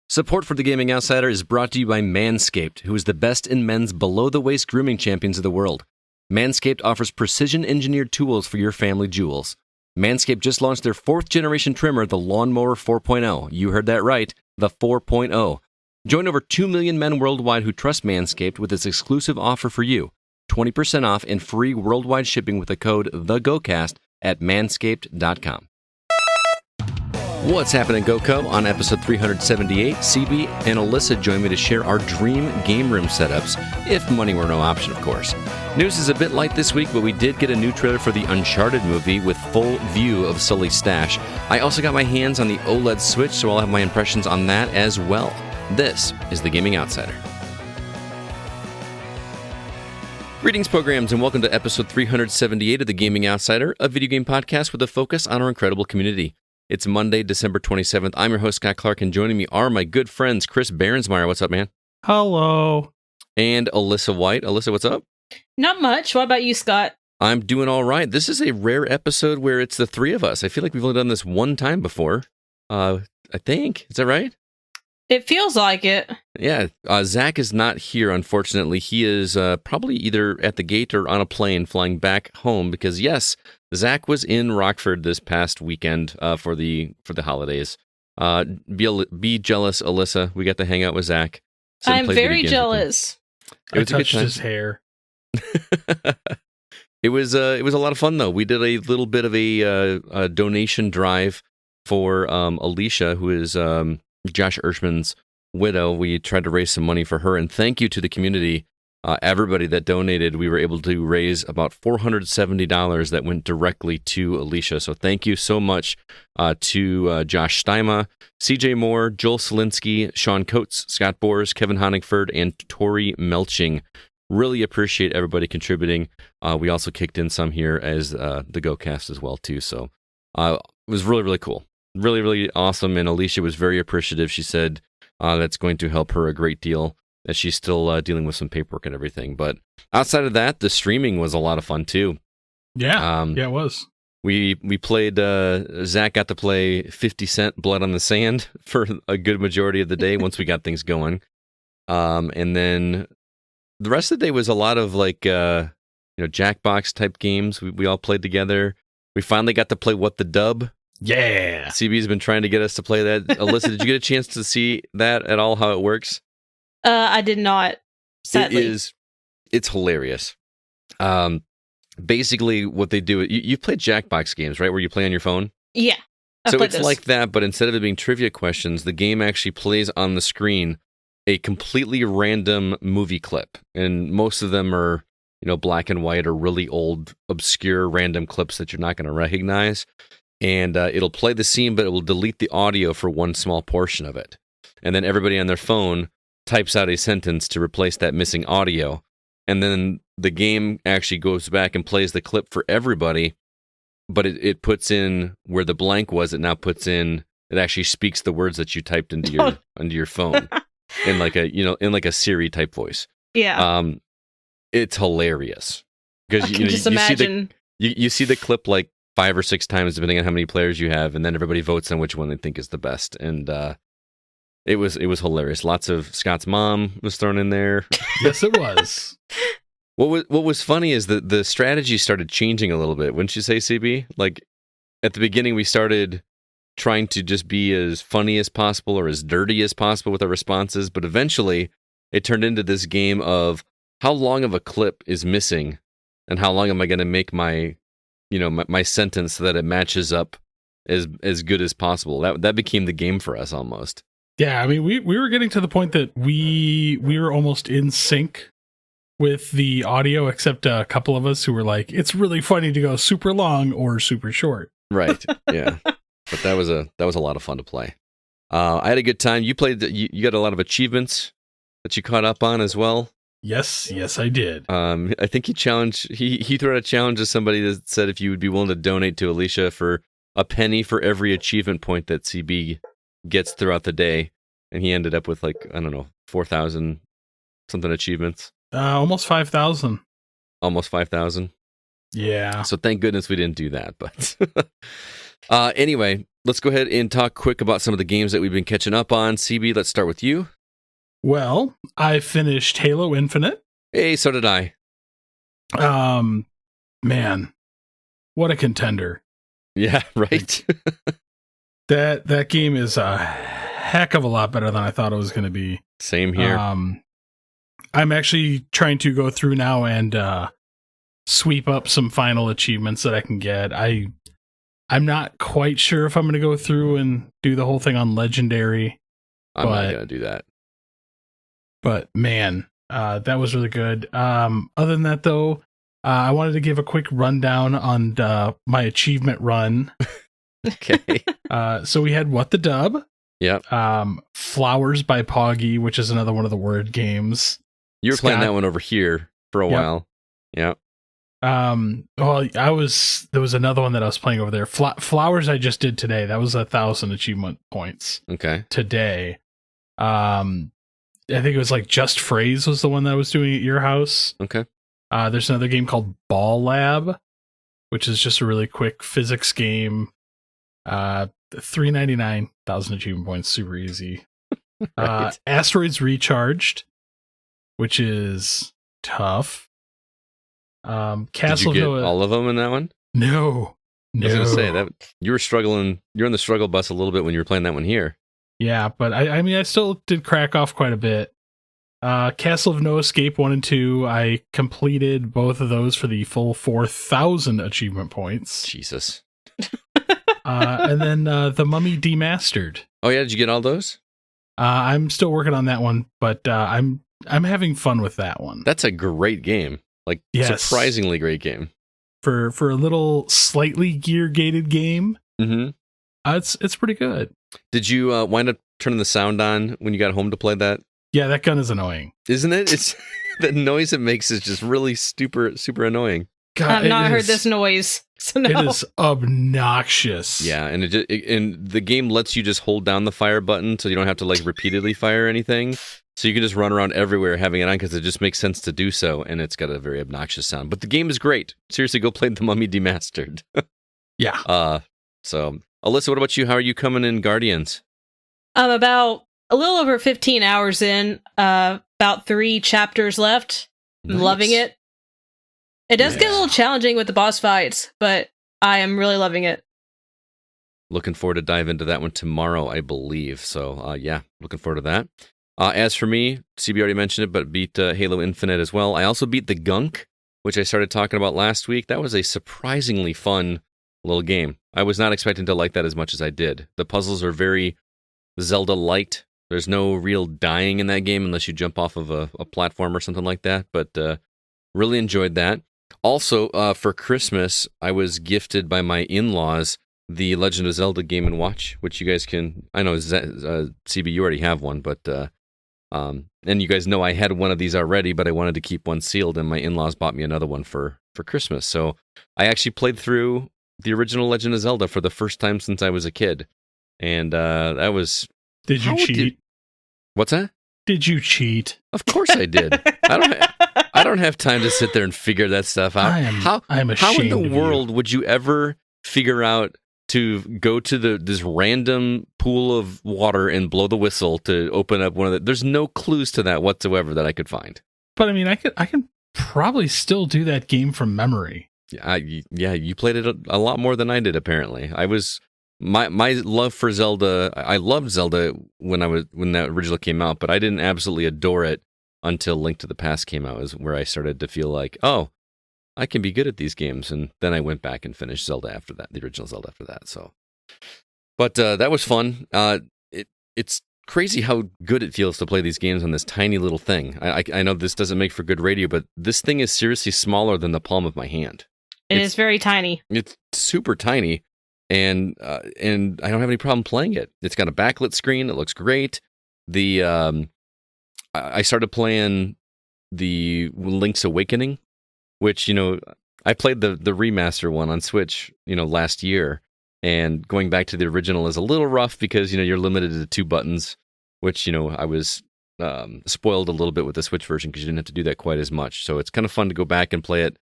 Support for The Gaming Outsider is brought to you by Manscaped, who is the best in men's below-the-waist grooming champions of the world. Manscaped offers precision-engineered tools for your family jewels. Manscaped just launched their 4th-generation trimmer, the Lawnmower 4.0. You heard that right, the 4.0. Join over 2 million men worldwide who trust Manscaped with this exclusive offer for you. 20% off and free worldwide shipping with the code THEGOCAST at manscaped.com. What's happening, GoCo? On episode 378, CB and Alyssa join me to share our dream game room setups, if money were no option, of course. News is a bit light this week, but we did get a new trailer for the Uncharted movie with full view of Sully's stash. I also got my hands on the OLED Switch, so I'll have my impressions on that as well. This is The Gaming Outsider. Greetings, programs, and welcome to episode 378 of The Gaming Outsider, a video game podcast with a focus on our incredible community. It's Monday, December 27th. I'm your host, Scott Clark, and joining me are my good friends, Chris Behrensmeyer. What's up, man? Hello. And Alyssa White. Alyssa, what's up? Not much. What about you, Scott? I'm doing all right. This is a rare episode where it's the three of us. I feel like we've only done this one time before. I think. Is that right? It feels like it. Yeah. Zach is not here, unfortunately. He is probably either at the gate or on a plane flying back home because, yes, Zach was in Rockford this past weekend for the holidays. Be jealous, Alyssa. We got to hang out with Zach. I'm very jealous. I touched his hair. It was a lot of fun, though. We did a little bit of a donation drive for Alicia, who is Josh Ershman's widow. We tried to raise some money for her, and thank you to the community. Everybody that donated, we were able to raise about $470 that went directly to Alicia. So thank you so much to Josh Steima, CJ Moore, Joel Selinsky, Sean Coates, Scott Bors, Kevin Honigford, and Tori Melching. Really appreciate everybody contributing. We also kicked in some here as the GoCast as well, too. So it was really, really cool. Really, really awesome. And Alicia was very appreciative. She said that's going to help her a great deal, as she's still dealing with some paperwork and everything. But outside of that, the streaming was a lot of fun, too. Yeah, it was. We played, Zach got to play 50 Cent Blood on the Sand for a good majority of the day once we got things going. And then the rest of the day was a lot of Jackbox type games. We all played together. We finally got to play What the Dub. Yeah. CB's been trying to get us to play that. Alyssa, did you get a chance to see that at all, how it works? I did not, sadly. It's hilarious. Basically, what they do, you've played Jackbox games, right, where you play on your phone? Yeah. So it's like that, but instead of it being trivia questions, the game actually plays on the screen a completely random movie clip. And most of them are, black and white or really old, obscure, random clips that you're not going to recognize. And it'll play the scene, but it will delete the audio for one small portion of it. And then everybody on their phone types out a sentence to replace that missing audio. And then the game actually goes back and plays the clip for everybody, but it puts in where the blank was, it now puts in, it actually speaks the words that you typed into your phone in like a Siri type voice. Yeah. It's hilarious. Because I can just imagine. You see the clip like 5 or 6 times, depending on how many players you have, and then everybody votes on which one they think is the best. And it was hilarious. Lots of Scott's mom was thrown in there. Yes, it was. What was funny is that the strategy started changing a little bit. Wouldn't you say, CB? Like at the beginning, we started trying to just be as funny as possible or as dirty as possible with our responses, but eventually it turned into this game of how long of a clip is missing, and how long am I going to make my sentence so that it matches up as good as possible. That became the game for us almost. Yeah, I mean, we were getting to the point that we were almost in sync with the audio, except a couple of us who were like, it's really funny to go super long or super short. Right. Yeah. But that was a lot of fun to play. I had a good time. You played. You got a lot of achievements that you caught up on as well. Yes, I did. I think he threw out a challenge to somebody that said if you would be willing to donate to Alicia for a penny for every achievement point that CB gets throughout the day, and he ended up with 4,000 something achievements. Almost 5,000. Almost 5,000. Yeah. So thank goodness we didn't do that. But Anyway, let's go ahead and talk quick about some of the games that we've been catching up on. CB, let's start with you. Well, I finished Halo Infinite. Hey, so did I. Man, what a contender. Yeah, right. That game is a heck of a lot better than I thought it was going to be. Same here. I'm actually trying to go through now and sweep up some final achievements that I can get. I'm not quite sure if I'm going to go through and do the whole thing on Legendary. I'm not going to do that. But man, that was really good. Other than that, though, I wanted to give a quick rundown on my achievement run. Okay. So we had What the Dub? Yep. Flowers by Poggy, which is another one of the word games. You were playing that one over here for a while. Yep. Well, there was another one that I was playing over there. Flowers I just did today. That was 1,000 achievement points. Okay. Today. I think it was like Just Phrase was the one that I was doing at your house. Okay. There's another game called Ball Lab, which is just a really quick physics game. 399, 1,000 achievement points, super easy. Right. Asteroids Recharged, which is tough. Castle Did you get Noah, all of them in that one? No. I was going to say that you were struggling. You're on the struggle bus a little bit when you were playing that one here. Yeah, but I mean, I still did crack off quite a bit. Castle of No Escape 1 and 2, I completed both of those for the full 4,000 achievement points. Jesus. And then The Mummy Demastered. Oh yeah, did you get all those? I'm still working on that one, but I'm having fun with that one. That's a great game. Like, yes. Surprisingly great game. For a little slightly gear gated game. Mm-hmm. It's pretty good. Did you wind up turning the sound on when you got home to play that? Yeah, that gun is annoying. Isn't it? It's the noise it makes is just really super annoying. God, I've not heard this noise. So no. It is obnoxious. Yeah, and and the game lets you just hold down the fire button so you don't have to like repeatedly fire anything. So you can just run around everywhere having it on because it just makes sense to do so, and it's got a very obnoxious sound. But the game is great. Seriously, go play The Mummy Demastered. Yeah. So, Alyssa, what about you? How are you coming in Guardians? I'm about a little over 15 hours in, about 3 chapters left. Nice. Loving it. It does get a little challenging with the boss fights, but I am really loving it. Looking forward to dive into that one tomorrow, I believe. So, yeah, looking forward to that. As for me, CB already mentioned it, but beat Halo Infinite as well. I also beat the Gunk, which I started talking about last week. That was a surprisingly fun little game. I was not expecting to like that as much as I did. The puzzles are very Zelda-light. There's no real dying in that game unless you jump off of a platform or something like that, but really enjoyed that. Also, for Christmas, I was gifted by my in-laws the Legend of Zelda Game & Watch, which you guys can... I know, CB, you already have one, but... and you guys know I had one of these already, but I wanted to keep one sealed, and my in-laws bought me another one for Christmas. So I actually played through the original Legend of Zelda for the first time since I was a kid. And that was... Did you cheat? What's that? Did you cheat? Of course I did. I don't have time to sit there and figure that stuff out. I'm ashamed. How in the world would you ever figure out to go to this random pool of water and blow the whistle to open up one of the... There's no clues to that whatsoever that I could find. But I mean, I can probably still do that game from memory. Yeah, you played it a lot more than I did, apparently. My love for Zelda, I loved Zelda when that originally came out, but I didn't absolutely adore it until Link to the Past came out, is where I started to feel like, oh, I can be good at these games. And then I went back and finished Zelda after that, the original Zelda after that. So, but that was fun. It's crazy how good it feels to play these games on this tiny little thing. I know this doesn't make for good radio, but this thing is seriously smaller than the palm of my hand. It is very tiny. It's super tiny. And I don't have any problem playing it. It's got a backlit screen. It looks great. I started playing the Link's Awakening, which, I played the remaster one on Switch, last year. And going back to the original is a little rough because, you're limited to 2 buttons, which, I was spoiled a little bit with the Switch version because you didn't have to do that quite as much. So it's kind of fun to go back and play it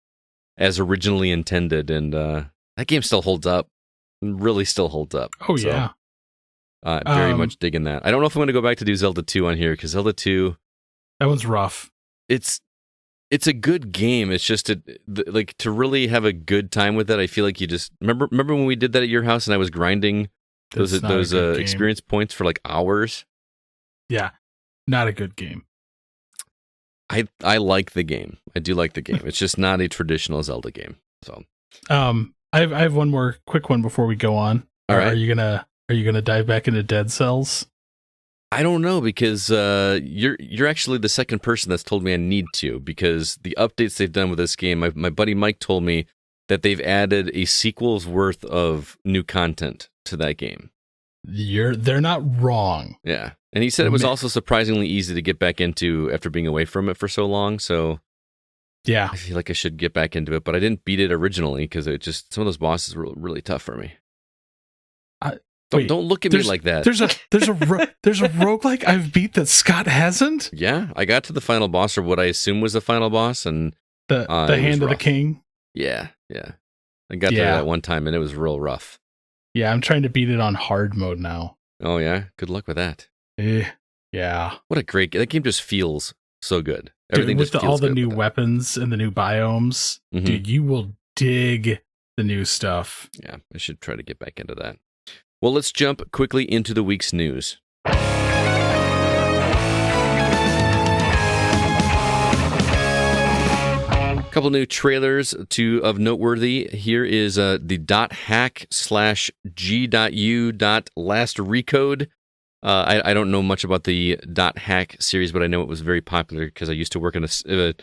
as originally intended. And that game still holds up. really still holds up. Oh, yeah. Very much digging that. I don't know if I'm going to go back to do Zelda 2 on here, because Zelda 2... That one's rough. It's a good game. It's just like to really have a good time with it. I feel like you just remember when we did that at your house and I was grinding those experience points for like hours. Yeah, not a good game. I like the game. I do like the game. It's just not a traditional Zelda game. So, I have one more quick one before we go on. All right. Are you gonna dive back into Dead Cells? I don't know, because you're actually the second person that's told me I need to, because the updates they've done with this game, my buddy Mike told me that they've added a sequel's worth of new content to that game. They're not wrong. Yeah. And he said it was also surprisingly easy to get back into after being away from it for so long, so yeah. I feel like I should get back into it, but I didn't beat it originally because some of those bosses were really tough for me. Don't look at me like that. There's a roguelike I've beat that Scott hasn't? Yeah, I got to the final boss, or what I assume was the final boss, and the Hand of the King. Yeah. I got there that one time, and it was real rough. Yeah, I'm trying to beat it on hard mode now. Oh yeah, good luck with that. Yeah. What a great game! That game just feels so good. Everything dude, with all the new weapons and the new biomes, dude, you will dig the new stuff. Yeah, I should try to get back into that. Well, let's jump quickly into the week's news. A couple new trailers of noteworthy. Here is the .hack/G.U. Last Recode. I don't know much about the .hack series, but I know it was very popular because I used to work in a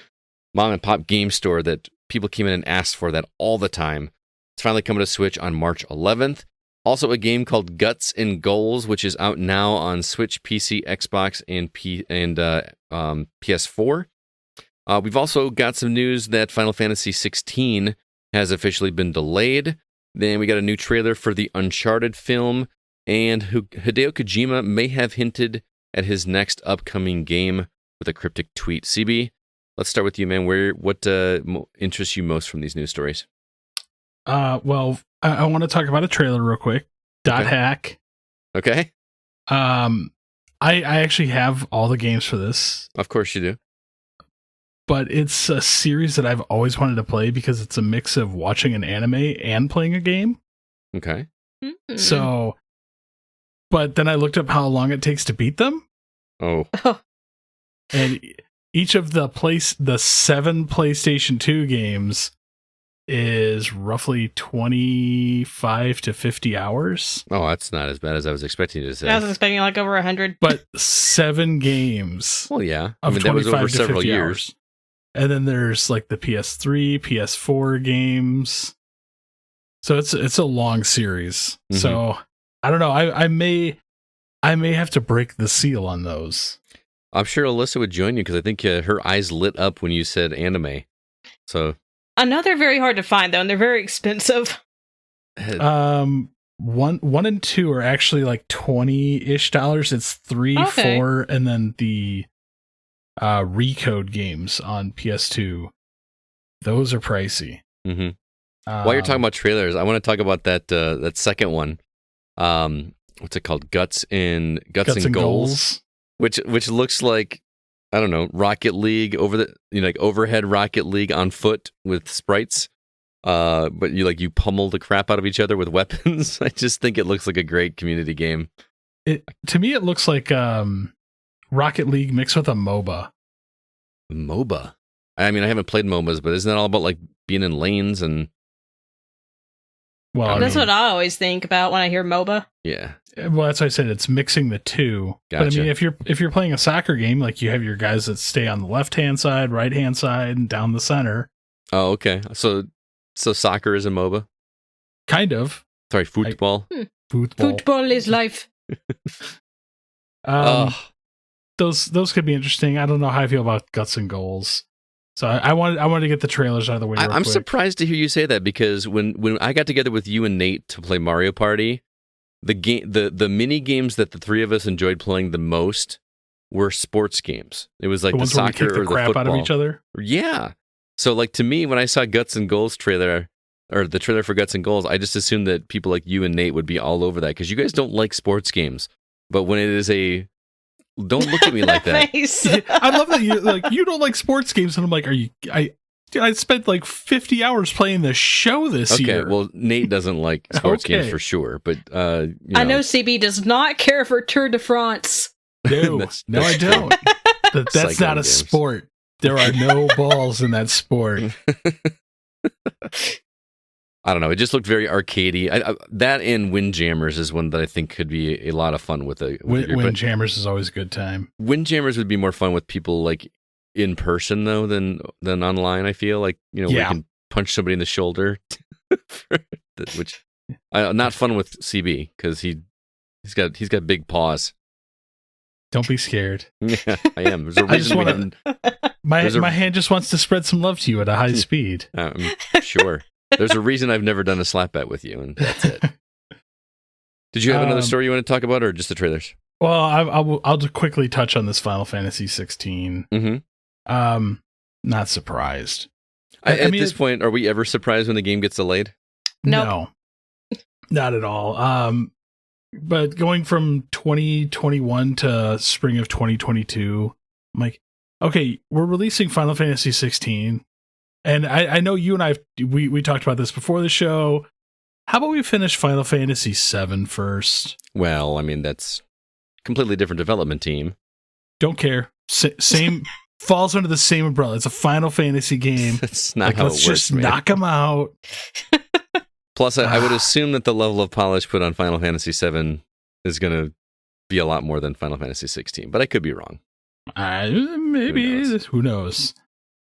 mom and pop game store that people came in and asked for that all the time. It's finally coming to Switch on March 11th. Also, a game called Guts and Goals, which is out now on Switch, PC, Xbox, and PS4. We've also got some news that Final Fantasy XVI has officially been delayed. Then we got a new trailer for the Uncharted film, and Hideo Kojima may have hinted at his next upcoming game with a cryptic tweet. CB, let's start with you, man. What interests you most from these news stories? Well, I want to talk about a trailer real quick. .hack. Okay. I actually have all the games for this. Of course you do. But it's a series that I've always wanted to play because it's a mix of watching an anime and playing a game. Okay. Mm-hmm. So, but then I looked up how long it takes to beat them. Oh. And each of the 7 PlayStation 2 games is roughly 25 to 50 hours. Oh, that's not as bad as I was expecting you to say. I was expecting like over 100. But 7 games. Well, yeah. I mean, that was over several years. Hours. And then there's like the PS3, PS4 games. So it's a long series. Mm-hmm. So I don't know. I may have to break the seal on those. I'm sure Alyssa would join you because I think her eyes lit up when you said anime. So I know they're very hard to find though, and they're very expensive. 1 and 2 are actually like $20-ish. It's 3, 4, and then the Recode games on PS2. Those are pricey. Mm-hmm. While you're talking about trailers, I want to talk about that second one. What's it called? Guts and Goals, which looks like, I don't know, Rocket League like overhead Rocket League on foot with sprites. But you pummel the crap out of each other with weapons. I just think it looks like a great community game. To me, it looks like Rocket League mixed with a MOBA. MOBA? I mean, I haven't played MOBAs, but isn't that all about like being in lanes and? Well, that's what I always think about when I hear MOBA. Yeah. Well, that's why I said it's mixing the two. Gotcha. But I mean, if you're playing a soccer game, like you have your guys that stay on the left-hand side, right-hand side, and down the center. Oh, okay. So soccer is a MOBA? Kind of. Sorry, football. Football is life. Those could be interesting. I don't know how I feel about Guts and Goals. So I wanted to get the trailers out of the way. I'm surprised to hear you say that because when I got together with you and Nate to play Mario Party, the mini games that the three of us enjoyed playing the most were sports games. It was like the soccer or the crap football. Out of each other. Yeah. So like to me, when I saw Guts and Goals trailer, or the trailer for Guts and Goals, I just assumed that people like you and Nate would be all over that because you guys don't like sports games. But when it is don't look at me like that. I love that you don't like sports games, and I'm like, I spent like 50 hours playing the show this year. Okay, well, Nate doesn't like sports games for sure, but I know CB does not care for Tour de France. No, I don't. That's not a sport. There are no balls in that sport. I don't know. It just looked very arcadey. That and Windjammers is one that I think could be a lot of fun with Windjammers is always a good time. Windjammers would be more fun with people like in person though than online. I feel like we can punch somebody in the shoulder, which not fun with CB because he's got big paws. Don't be scared. Yeah, I am. There's a reason my hand just wants to spread some love to you at a high speed. Sure. There's a reason I've never done a slap bet with you, and that's it. Did you have another story you want to talk about, or just the trailers? Well, I'll just quickly touch on this Final Fantasy 16. Mm-hmm. Not surprised. At this point, are we ever surprised when the game gets delayed? No, not at all. But going from 2021 to spring of 2022, I'm like, okay, we're releasing Final Fantasy 16. And I know you and we talked about this before the show. How about we finish Final Fantasy 7 first? Well, I mean, that's completely different development team. Don't care. Same falls under the same umbrella. It's a Final Fantasy game. That's not how it works. Let's just knock them out. Plus, I would assume that the level of polish put on Final Fantasy 7 is going to be a lot more than Final Fantasy 16, but I could be wrong. Maybe. Who knows?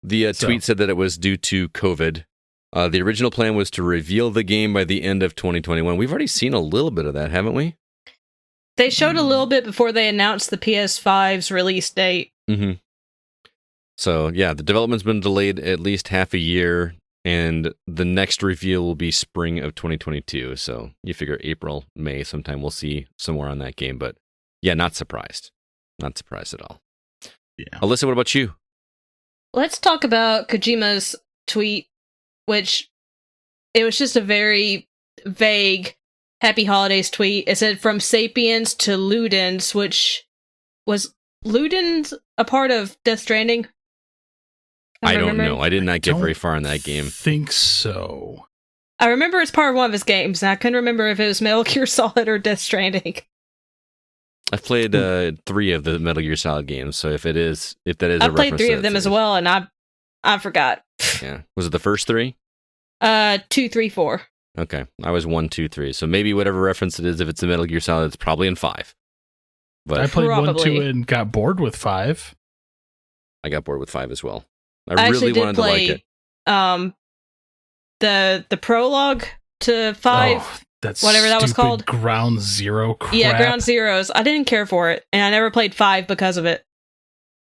The tweet said that it was due to COVID. The original plan was to reveal the game by the end of 2021. We've already seen a little bit of that, haven't we? They showed a little bit before they announced the PS5's release date. Mm-hmm. So, yeah, the development's been delayed at least half a year, and the next reveal will be spring of 2022. So you figure April, May sometime we'll see some more on that game. But, yeah, not surprised. Not surprised at all. Yeah. Alyssa, what about you? Let's talk about Kojima's tweet, which it was just a very vague Happy Holidays tweet. It said, from Sapiens to Ludens, which was Ludens a part of Death Stranding? I don't know. I did not get very far in that game. I think so. I remember it's part of one of his games, and I couldn't remember if it was Metal Gear Solid or Death Stranding. I've played 3 of the Metal Gear Solid games, so if that is I a reference, I've played 3 of them as well, and I forgot. Yeah, was it the first 3? 2, 3, 4. Okay, I was 1, 2, 3. So maybe whatever reference it is, if it's a Metal Gear Solid, it's probably in 5. But I played 1, 2, and got bored with 5. I got bored with 5 as well. I really wanted to like it. The prologue to 5. Oh, that's whatever that was called. Ground Zero crap. Yeah, Ground Zeroes. I didn't care for it, and I never played 5 because of it.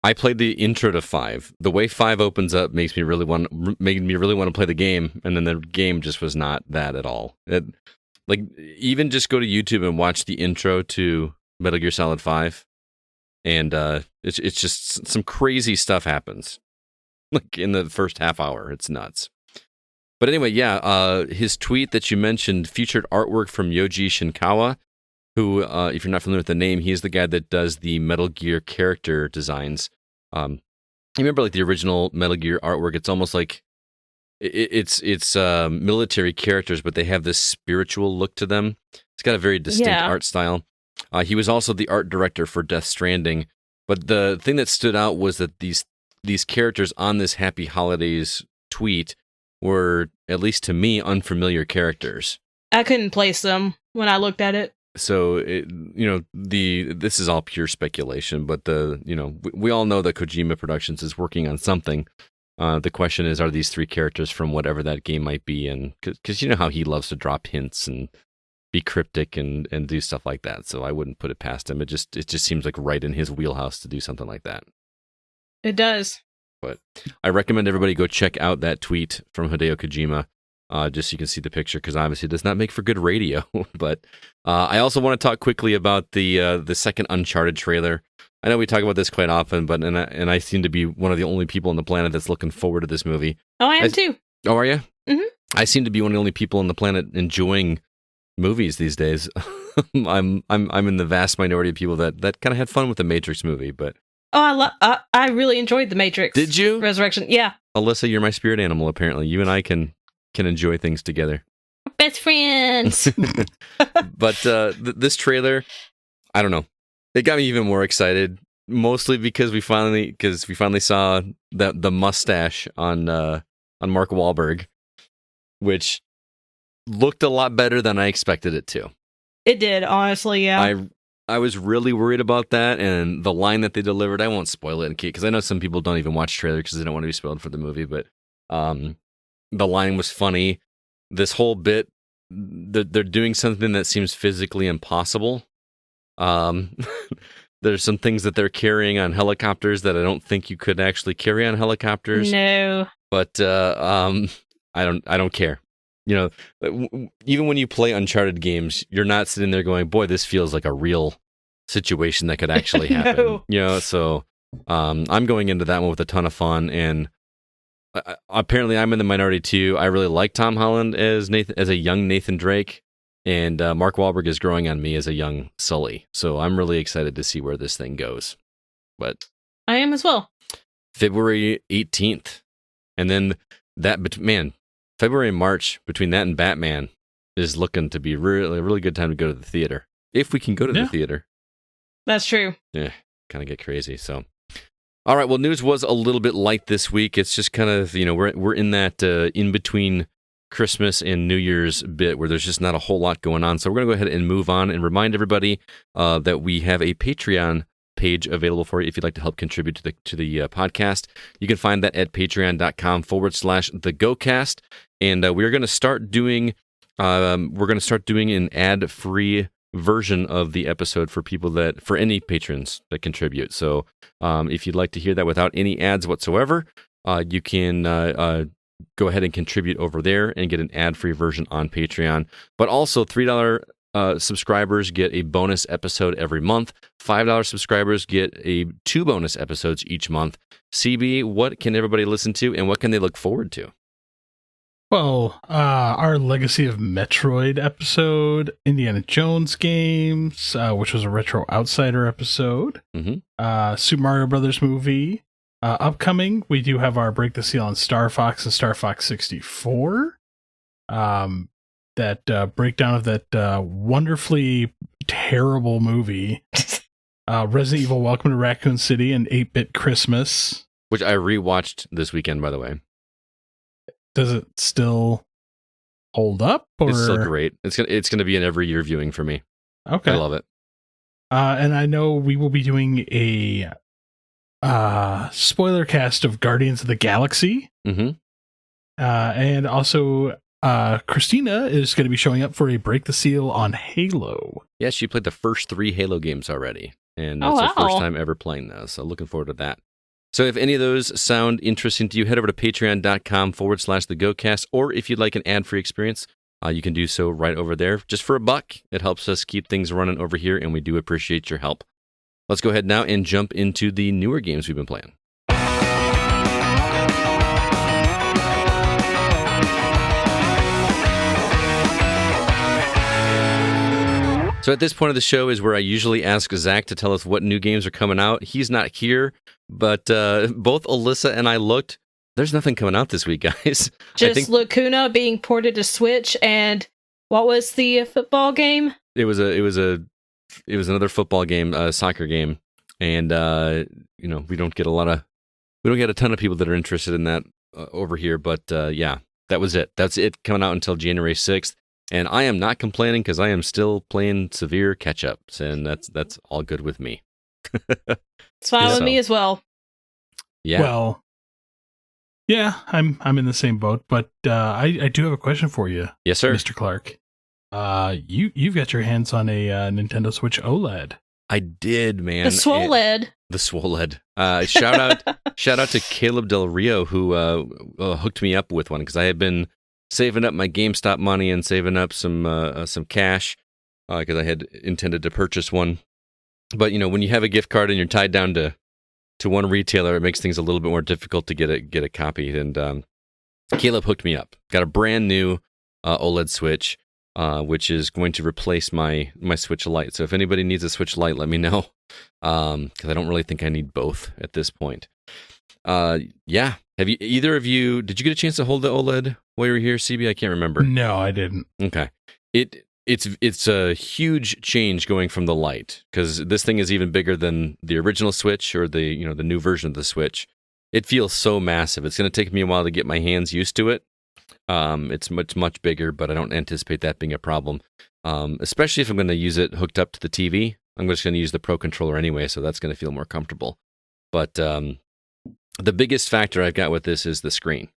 I played the intro to 5. The way 5 opens up made me really want to play the game, and then the game just was not that at all. Even just go to YouTube and watch the intro to Metal Gear Solid 5, and it's just some crazy stuff happens. Like in the first half hour, it's nuts. But anyway, yeah, his tweet that you mentioned featured artwork from Yoji Shinkawa, who, if you're not familiar with the name, he's the guy that does the Metal Gear character designs. You remember like the original Metal Gear artwork? It's almost like it's military characters, but they have this spiritual look to them. It's got a very distinct art style. He was also the art director for Death Stranding. But the thing that stood out was that these characters on this Happy Holidays tweet were, at least to me, unfamiliar characters. I couldn't place them when I looked at it. So, this is all pure speculation, but we all know that Kojima Productions is working on something. The question is, are these 3 characters from whatever that game might be? And because you know how he loves to drop hints and be cryptic and do stuff like that. So I wouldn't put it past him. It just seems like right in his wheelhouse to do something like that. It does. But I recommend everybody go check out that tweet from Hideo Kojima, just so you can see the picture, because obviously it does not make for good radio. But I also want to talk quickly about the second Uncharted trailer. I know we talk about this quite often, but and I seem to be one of the only people on the planet that's looking forward to this movie. Oh, I am too. Oh, are you? Mm-hmm. I seem to be one of the only people on the planet enjoying movies these days. I'm in the vast minority of people that kind of had fun with the Matrix movie, but I really enjoyed The Matrix. Did you? Resurrection, yeah. Alyssa, you're my spirit animal. Apparently, you and I can enjoy things together. Best friends. But this trailer, I don't know, it got me even more excited. Mostly because we finally saw the mustache on Mark Wahlberg, which looked a lot better than I expected it to. It did, honestly, yeah. I was really worried about that, and the line that they delivered, I won't spoil it, because I know some people don't even watch trailers because they don't want to be spoiled for the movie, but the line was funny. This whole bit, they're doing something that seems physically impossible. There's some things that they're carrying on helicopters that I don't think you could actually carry on helicopters. No. But I don't care. You know, even when you play Uncharted games, you're not sitting there going, "Boy, this feels like a real situation that could actually happen." No. You know, so I'm going into that one with a ton of fun, and apparently I'm in the minority too. I really like Tom Holland as a young Nathan Drake. And Mark Wahlberg is growing on me as a young Sully. So I'm really excited to see where this thing goes. But I am as well. February 18th. And then February and March, between that and Batman, is looking to be a really good time to go to the theater. If we can go to the theater. That's true. Yeah, kind of get crazy. So, all right. Well, news was a little bit light this week. It's just kind of, we're in that in-between Christmas and New Year's bit where there's just not a whole lot going on. So we're going to go ahead and move on and remind everybody that we have a Patreon page available for you if you'd like to help contribute to the podcast. You can find that at patreon.com/thegocast. And we're going to start doing an ad-free version of the episode for any patrons that contribute. So if you'd like to hear that without any ads whatsoever, you can go ahead and contribute over there and get an ad-free version on Patreon. But also $3 subscribers get a bonus episode every month. $5 subscribers get 2 bonus episodes each month. CB, what can everybody listen to and what can they look forward to? Well, our Legacy of Metroid episode, Indiana Jones games, which was a Retro Outsider episode, Super Mario Brothers movie. Upcoming, we do have our Break the Seal on Star Fox and Star Fox 64. That breakdown of that wonderfully terrible movie. Resident Evil Welcome to Raccoon City and 8-Bit Christmas. Which I rewatched this weekend, by the way. Does it still hold up? Or? It's still great. It's gonna be an every year viewing for me. Okay. I love it. And I know we will be doing a spoiler cast of Guardians of the Galaxy. And also Christina is going to be showing up for a Break the Seal on Halo. Yeah, she played the first 3 Halo games already, and it's her first time ever playing those, so looking forward to that. So if any of those sound interesting to you, head over to patreon.com/thegocast, or if you'd like an ad-free experience, you can do so right over there, just for $1. It helps us keep things running over here, and we do appreciate your help. Let's go ahead now and jump into the newer games we've been playing. So at this point of the show is where I usually ask Zach to tell us what new games are coming out. He's not here, but both Alyssa and I looked. There's nothing coming out this week, guys. Just Lacuna being ported to Switch, and what was the football game? It was another football game, a soccer game, and we don't get a ton of people that are interested in that over here. But yeah, that was it. That's it coming out until January 6th, and I am not complaining because I am still playing severe catch-ups, and that's all good with me. It's fine with me as well. Yeah. Well, yeah, I'm in the same boat, but I do have a question for you. Yes, sir, Mr. Clark. You've got your hands on a Nintendo Switch OLED. I did, man. The Swoled. The Swoled. Shout out to Caleb Del Rio who hooked me up with one because I had been saving up my GameStop money and saving up some cash because I had intended to purchase one. But when you have a gift card and you're tied down to one retailer, it makes things a little bit more difficult to get a copy. And Caleb hooked me up. Got a brand new OLED Switch, which is going to replace my Switch Lite. So if anybody needs a Switch Lite, let me know, because I don't really think I need both at this point. Yeah. Have you either of you? Did you get a chance to hold the OLED while you were here, CB? I can't remember. No, I didn't. Okay. It's a huge change going from the Lite, because this thing is even bigger than the original Switch or the new version of the Switch. It feels so massive. It's going to take me a while to get my hands used to it. It's much bigger, but I don't anticipate that being a problem. Especially if I'm going to use it hooked up to the TV. I'm just going to use the Pro controller anyway, so that's going to feel more comfortable. But the biggest factor I've got with this is the screen.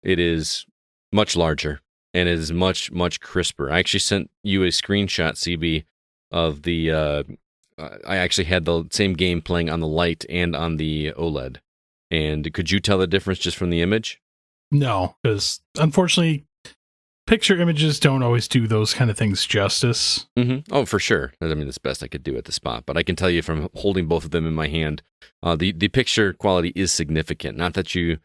It is much larger, and it is much crisper. I actually sent you a screenshot, CB, of the. I actually had the same game playing on the Lite and on the OLED. And could you tell the difference just from the image? No, because unfortunately, picture images don't always do those kind of things justice. Mm-hmm. Oh, for sure. I mean, it's best I could do at the spot. But I can tell you from holding both of them in my hand, the picture quality is significant. Not that you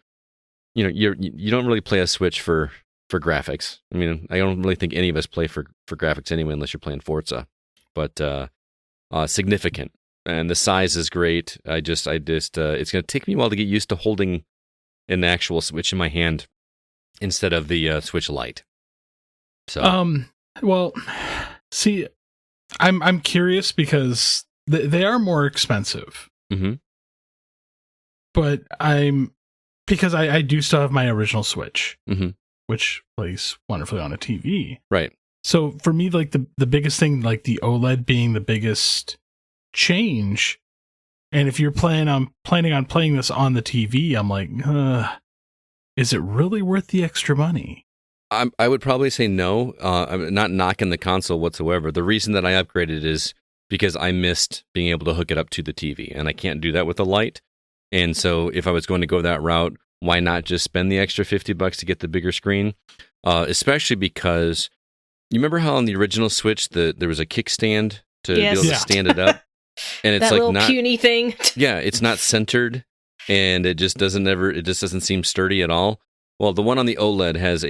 don't really play a Switch for graphics. I mean, I don't really think any of us play for graphics anyway, unless you're playing Forza. But significant. And the size is great. It's going to take me a while to get used to holding an actual Switch in my hand instead of the Switch Lite. So, well, see, I'm curious because they are more expensive. Mm-hmm. But because I do still have my original Switch, mm-hmm. which plays wonderfully on a TV. Right. So for me, like the biggest thing, like the OLED being the biggest change, and if you're planning on playing this on the TV, I'm like, is it really worth the extra money? I would probably say no. I'm not knocking the console whatsoever. The reason that I upgraded is because I missed being able to hook it up to the TV, and I can't do that with the Lite. And so if I was going to go that route, why not just spend the extra $50 to get the bigger screen? Especially because you remember how on the original Switch there was a kickstand to be able to stand it up? And it's that like little not puny thing. Yeah, it's not centered, and it just doesn't seem sturdy at all. Well, the one on the OLED has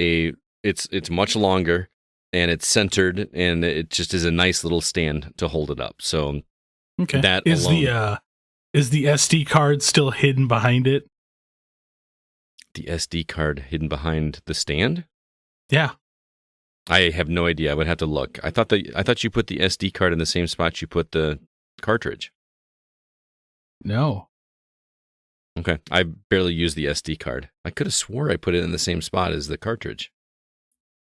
it's much longer, and it's centered, and it just is a nice little stand to hold it up. So okay, that is alone, is the SD card still hidden behind it? The SD card hidden behind the stand? Yeah. I have no idea. I would have to look. I thought you put the SD card in the same spot you put the cartridge. No. Okay. I barely use the SD card. I could have swore I put it in the same spot as the cartridge.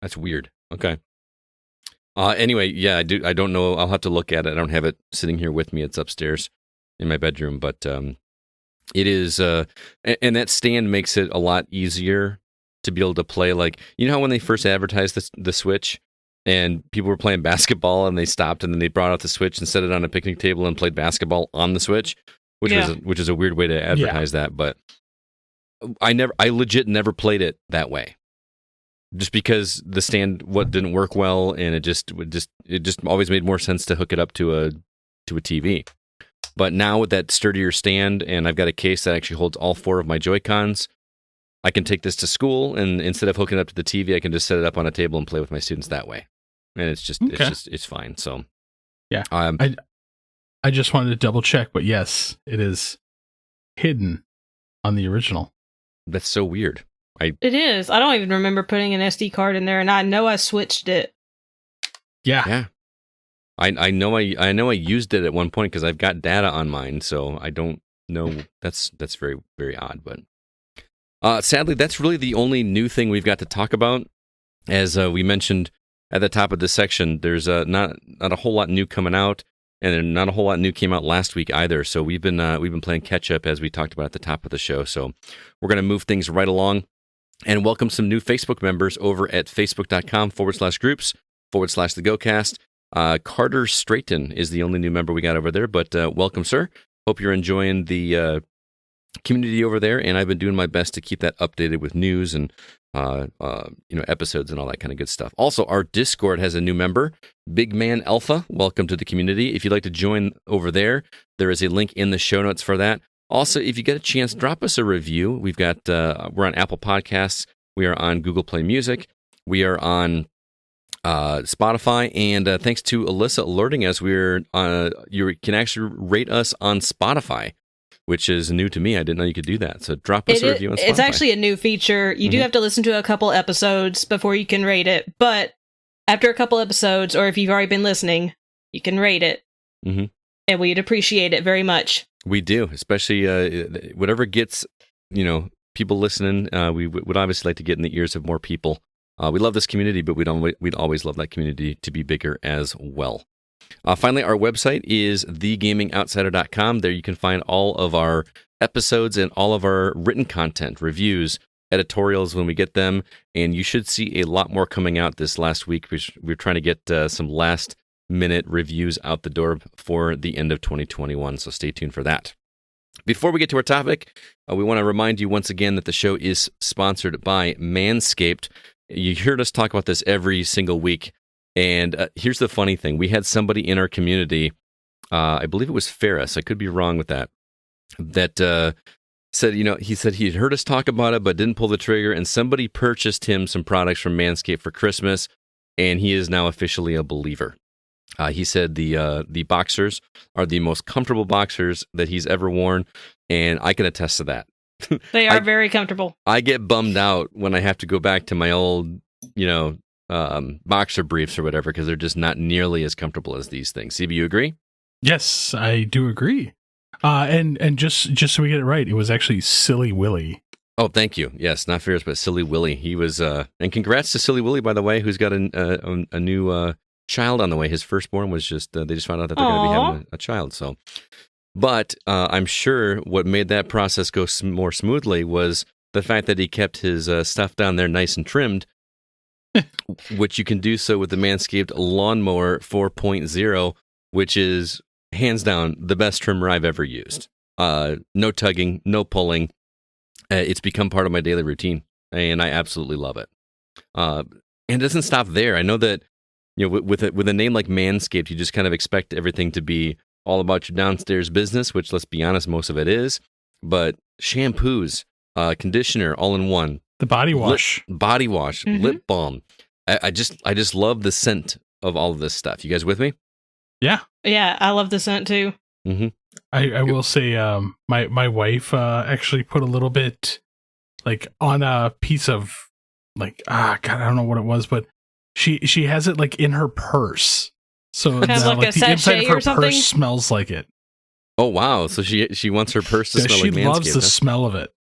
That's weird. Okay. Anyway, yeah, I don't know. I'll have to look at it. I don't have it sitting here with me. It's upstairs in my bedroom, but it is and that stand makes it a lot easier to be able to play. Like, you know how when they first advertised the Switch and people were playing basketball and they stopped and then they brought out the Switch and set it on a picnic table and played basketball on the Switch, which is a weird way to advertise that, but I legit never played it that way. Just because the stand didn't work well, and it just always made more sense to hook it up to a TV. But now with that sturdier stand, and I've got a case that actually holds all 4 of my Joy-Cons, I can take this to school, and instead of hooking it up to the TV, I can just set it up on a table and play with my students that way. And it's fine. So yeah, I just wanted to double check, but yes, it is hidden on the original. That's so weird. It is. I don't even remember putting an SD card in there, and I know I switched it. Yeah. I know I used it at one point because I've got data on mine, so I don't know. That's very, very odd. But sadly, that's really the only new thing we've got to talk about. As we mentioned at the top of this section, there's not a whole lot new coming out, and not a whole lot new came out last week either. So we've been playing catch up, as we talked about at the top of the show. So we're going to move things right along and welcome some new Facebook members over at facebook.com/groups/the GoCast. Carter Straighton is the only new member we got over there, but welcome, sir. Hope you're enjoying the community over there, and I've been doing my best to keep that updated with news and episodes and all that kind of good stuff. Also, our Discord has a new member, Big Man Alpha. Welcome to the community. If you'd like to join over there, there is a link in the show notes for that. Also, if you get a chance, drop us a review. We've got we're on Apple Podcasts, We are on Google Play Music. We are on Spotify, and thanks to Alyssa alerting us, you can actually rate us on Spotify, which is new to me. I didn't know you could do that. So drop us a review on Spotify. It's actually a new feature. You do have to listen to a couple episodes before you can rate it, but after a couple episodes, or if you've already been listening, you can rate it. Mm-hmm. And we'd appreciate it very much. We do, especially whatever gets, people listening. We would obviously like to get in the ears of more people. We love this community, but we'd always love that community to be bigger as well. Finally, our website is thegamingoutsider.com. There you can find all of our episodes and all of our written content, reviews, editorials when we get them. And you should see a lot more coming out this last week. We're trying to get some last-minute reviews out the door for the end of 2021, so stay tuned for that. Before we get to our topic, we want to remind you once again that the show is sponsored by Manscaped. You heard us talk about this every single week, and here's the funny thing. We had somebody in our community, I believe it was Ferris, I could be wrong with that said, he said he had heard us talk about it, but didn't pull the trigger, and somebody purchased him some products from Manscaped for Christmas, and he is now officially a believer. He said the boxers are the most comfortable boxers that he's ever worn, and I can attest to that. They are very comfortable. I get bummed out when I have to go back to my old, boxer briefs or whatever, because they're just not nearly as comfortable as these things. CB, you agree? Yes, I do agree. And just so we get it right, it was actually Silly Willy. Oh, thank you. Yes, not Ferris, but Silly Willy. He was, and congrats to Silly Willy, by the way, who's got a new child on the way. His firstborn was they just found out that they're going to be having a child. So. But I'm sure what made that process go more smoothly was the fact that he kept his stuff down there nice and trimmed, which you can do so with the Manscaped Lawnmower 4.0, which is hands down the best trimmer I've ever used. No tugging, no pulling. It's become part of my daily routine, and I absolutely love it. And it doesn't stop there. I know that with a name like Manscaped, you just kind of expect everything to be all about your downstairs business, which, let's be honest, most of it is. But shampoos, conditioner, all in one. The body wash. Lip balm. I just love the scent of all of this stuff. You guys with me? Yeah. Yeah, I love the scent too. Mm-hmm. I will say my wife actually put a little bit on a piece of God, I don't know what it was, but she has it in her purse. So kind of like a the inside of her or something? purse smells like it. Oh wow! So she wants her purse to smell like Manscaped. She loves the smell of it.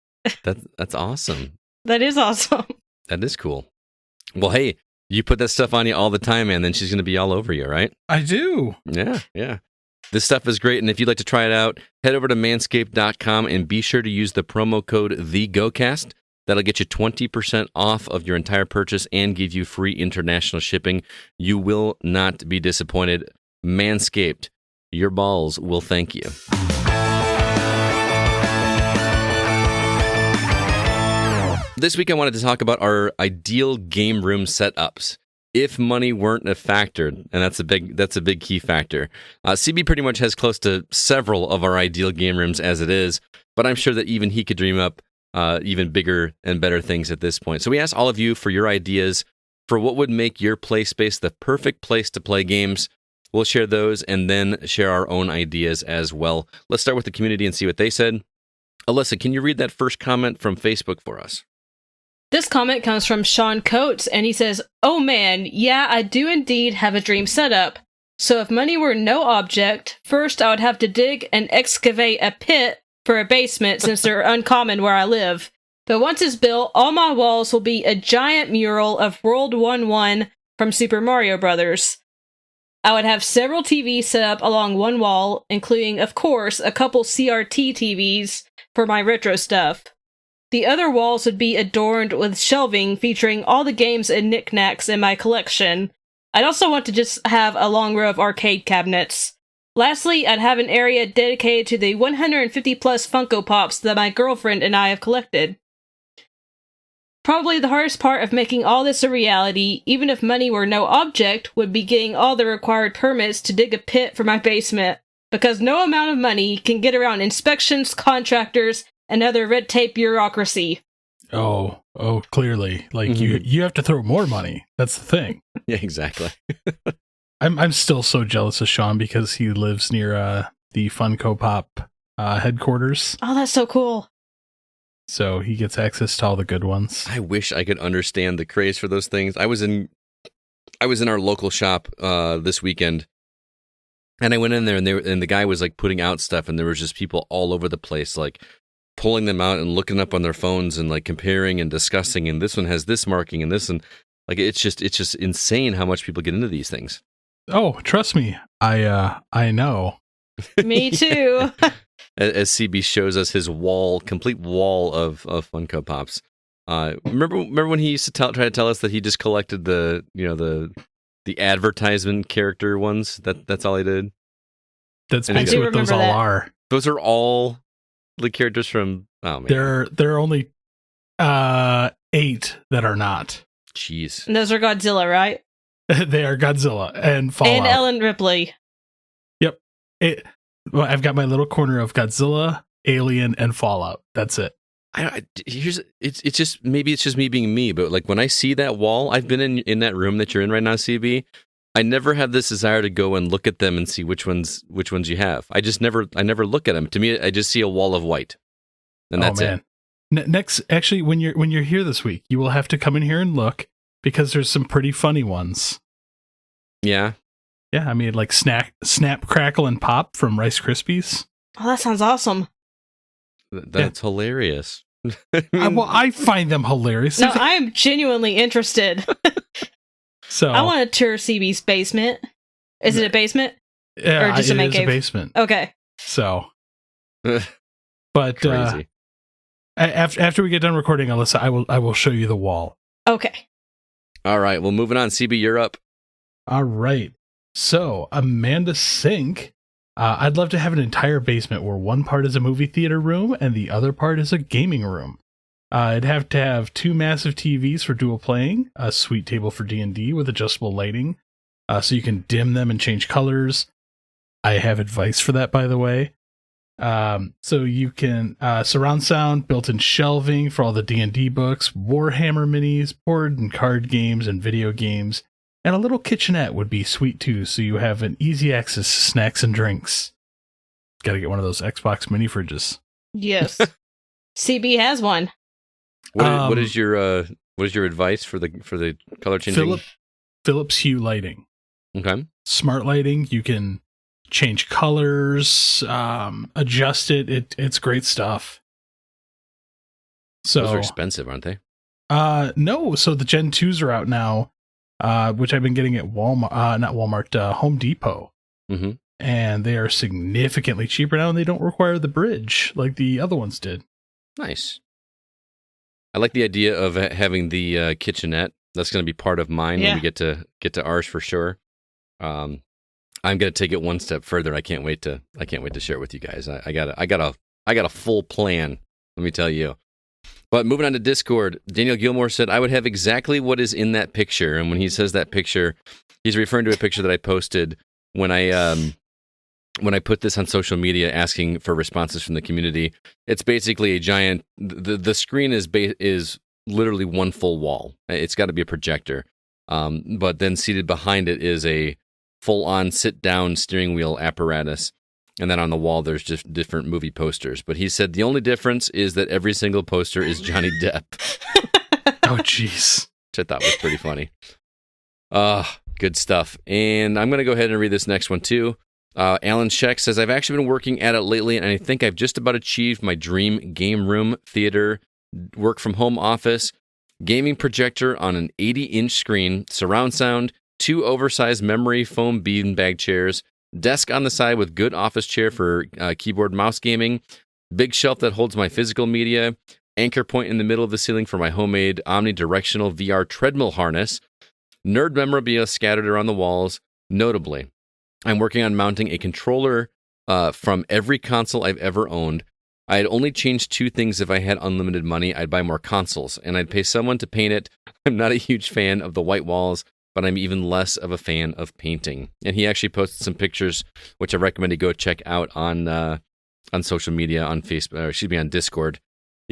That's awesome. That is awesome. That is cool. Well, hey, you put that stuff on you all the time, man. Then she's going to be all over you, right? I do. Yeah. This stuff is great, and if you'd like to try it out, head over to manscaped.com and be sure to use the promo code TheGoCast. That'll get you 20% off of your entire purchase and give you free international shipping. You will not be disappointed. Manscaped, your balls will thank you. This week I wanted to talk about our ideal game room setups. If money weren't a factor, and that's a big key factor. CB pretty much has close to several of our ideal game rooms as it is, but I'm sure that even he could dream up even bigger and better things at this point. So we asked all of you for your ideas for what would make your play space the perfect place to play games. We'll share those and then share our own ideas as well. Let's start with the community and see what they said. Alyssa, can you read that first comment from Facebook for us? This comment comes from Sean Coates, and he says, "Oh man, yeah, I do indeed have a dream setup. So if money were no object, first I would have to dig and excavate a pit for a basement since they're uncommon where I live. But once it's built, all my walls will be a giant mural of World 1-1 from Super Mario Brothers. I would have several TVs set up along one wall, including, of course, a couple CRT TVs for my retro stuff. The other walls would be adorned with shelving featuring all the games and knickknacks in my collection. I'd also want to just have a long row of arcade cabinets. Lastly, I'd have an area dedicated to the 150 plus Funko Pops that my girlfriend and I have collected. Probably the hardest part of making all this a reality, even if money were no object, would be getting all the required permits to dig a pit for my basement, because no amount of money can get around inspections, contractors, and other red tape bureaucracy." Oh, clearly. Like you have to throw more money. That's the thing. Yeah, exactly. I'm still so jealous of Sean because he lives near the Funko Pop headquarters. Oh, that's so cool. So he gets access to all the good ones. I wish I could understand the craze for those things. I was in our local shop this weekend, and I went in there, and the guy was like putting out stuff, and there was just people all over the place, like pulling them out and looking up on their phones and like comparing and discussing. And this one has this marking, and this, and like it's just insane how much people get into these things. Oh, trust me, I know. Me too. As CB shows us his complete wall of Funko Pops. Remember when he used to try to tell us that he just collected the advertisement character ones? That's all he did. That's basically what those all are. Those are all the characters from. Oh man, there are only 8 that are not. Jeez, and those are Godzilla, right? They are Godzilla and Fallout and Ellen Ripley. Yep. Well, I've got my little corner of Godzilla, Alien, and Fallout. That's it. It's just maybe it's just me being me, but like when I see that wall, I've been in that room that you're in right now, CB. I never have this desire to go and look at them and see which ones you have. I never look at them. To me, I just see a wall of white, and that's it. Next, actually, when you're here this week, you will have to come in here and look because there's some pretty funny ones. Yeah. Yeah, I mean, like Snap, Crackle, and Pop from Rice Krispies. Oh, that sounds awesome. That's hilarious. I find them hilarious. No, I am genuinely interested. So I want to tour CB's basement. Is it a basement? Yeah, or just a man cave? A basement. Okay. So, but crazy. After we get done recording, Alyssa, I will show you the wall. Okay. All right. Well, moving on. CB, you're up. All right. So, Amanda Sink, I'd love to have an entire basement where one part is a movie theater room and the other part is a gaming room. I'd have to have 2 massive TVs for dual playing, a sweet table for D&D with adjustable lighting, so you can dim them and change colors. I have advice for that, by the way. So you can surround sound, built-in shelving for all the D&D books, Warhammer minis, board and card games, and video games. And a little kitchenette would be sweet too, so you have an easy access to snacks and drinks. Got to get one of those Xbox mini fridges. Yes. CB has one. What is your advice for the color changing? Philips Hue lighting. Okay. Smart lighting. You can change colors, adjust it. It's great stuff. So those are expensive, aren't they? No. So the Gen 2s are out now. Which I've been getting at Walmart, Home Depot. Mm-hmm. And they are significantly cheaper now, and they don't require the bridge like the other ones did. Nice. I like the idea of having the kitchenette. That's going to be part of mine when we get to ours for sure. I'm going to take it one step further. I can't wait to share it with you guys. I got a full plan. Let me tell you. But moving on to Discord, Daniel Gilmore said, I would have exactly what is in that picture. And when he says that picture, he's referring to a picture that I posted when I put this on social media asking for responses from the community. It's basically a giant, the screen is literally one full wall. It's got to be a projector. But then seated behind it is a full-on sit-down steering wheel apparatus. And then on the wall, there's just different movie posters. But he said the only difference is that every single poster is Johnny Depp. Oh, jeez. Which I thought was pretty funny. Good stuff. And I'm going to go ahead and read this next one, too. Alan Scheck says, I've actually been working at it lately, and I think I've just about achieved my dream game room, theater, work-from-home office, gaming projector on an 80-inch screen, surround sound, 2 oversized memory foam beanbag chairs, desk on the side with good office chair for keyboard mouse gaming, big shelf that holds my physical media, anchor point in the middle of the ceiling for my homemade omnidirectional VR treadmill harness, nerd memorabilia scattered around the walls. Notably, I'm working on mounting a controller from every console I've ever owned. I had only changed 2 things. If I had unlimited money, I'd buy more consoles, and I'd pay someone to paint it. I'm not a huge fan of the white walls, but I'm even less of a fan of painting. And he actually posted some pictures, which I recommend you go check out on social media, on Facebook, on Discord.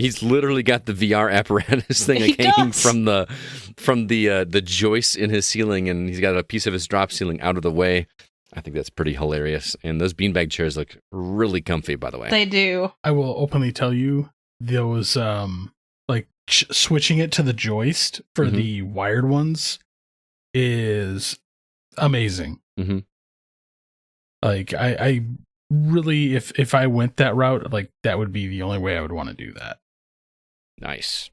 He's literally got the VR apparatus thing He hanging does. from the joist in his ceiling, and he's got a piece of his drop ceiling out of the way. I think that's pretty hilarious. And those beanbag chairs look really comfy, by the way. They do. I will openly tell you, those switching it to the joist for Mhm. the wired ones is amazing. Mm-hmm. Like I really, if I went that route, like that would be the only way I would want to do that. Nice.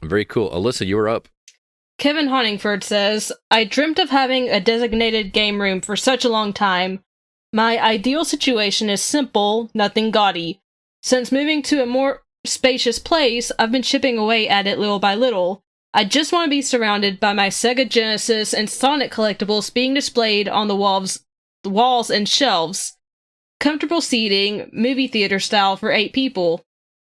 Very cool. Alyssa, you were up. Kevin Honingford says, I dreamt of having a designated game room for such a long time. My ideal situation is simple, nothing gaudy. Since moving to a more spacious place, I've been chipping away at it little by little. I just want to be surrounded by my Sega Genesis and Sonic collectibles being displayed on the walls and shelves. Comfortable seating, movie theater style for 8 people.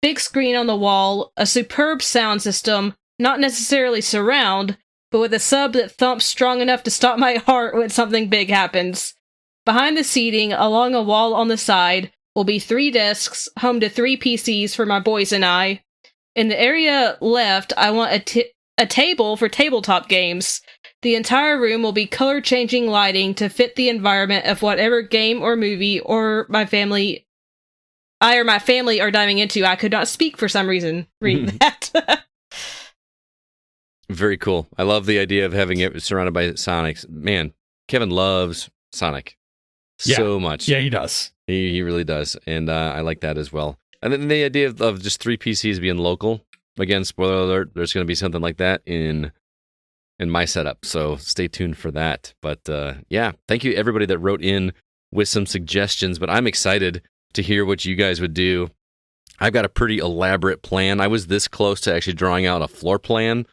Big screen on the wall, a superb sound system, not necessarily surround, but with a sub that thumps strong enough to stop my heart when something big happens. Behind the seating, along a wall on the side, will be 3 desks, home to 3 PCs for my boys and I. In the area left, I want a table for tabletop games. The entire room will be color-changing lighting to fit the environment of whatever game or movie I or my family are diving into. I could not speak for some reason reading that. Very cool. I love the idea of having it surrounded by Sonics. Man, Kevin loves Sonic so much. Yeah, he does. He really does. And I like that as well. And then the idea of just 3 PCs being local. Again, spoiler alert, there's going to be something like that in my setup. So stay tuned for that. But yeah, thank you everybody that wrote in with some suggestions. But I'm excited to hear what you guys would do. I've got a pretty elaborate plan. I was this close to actually drawing out a floor plan.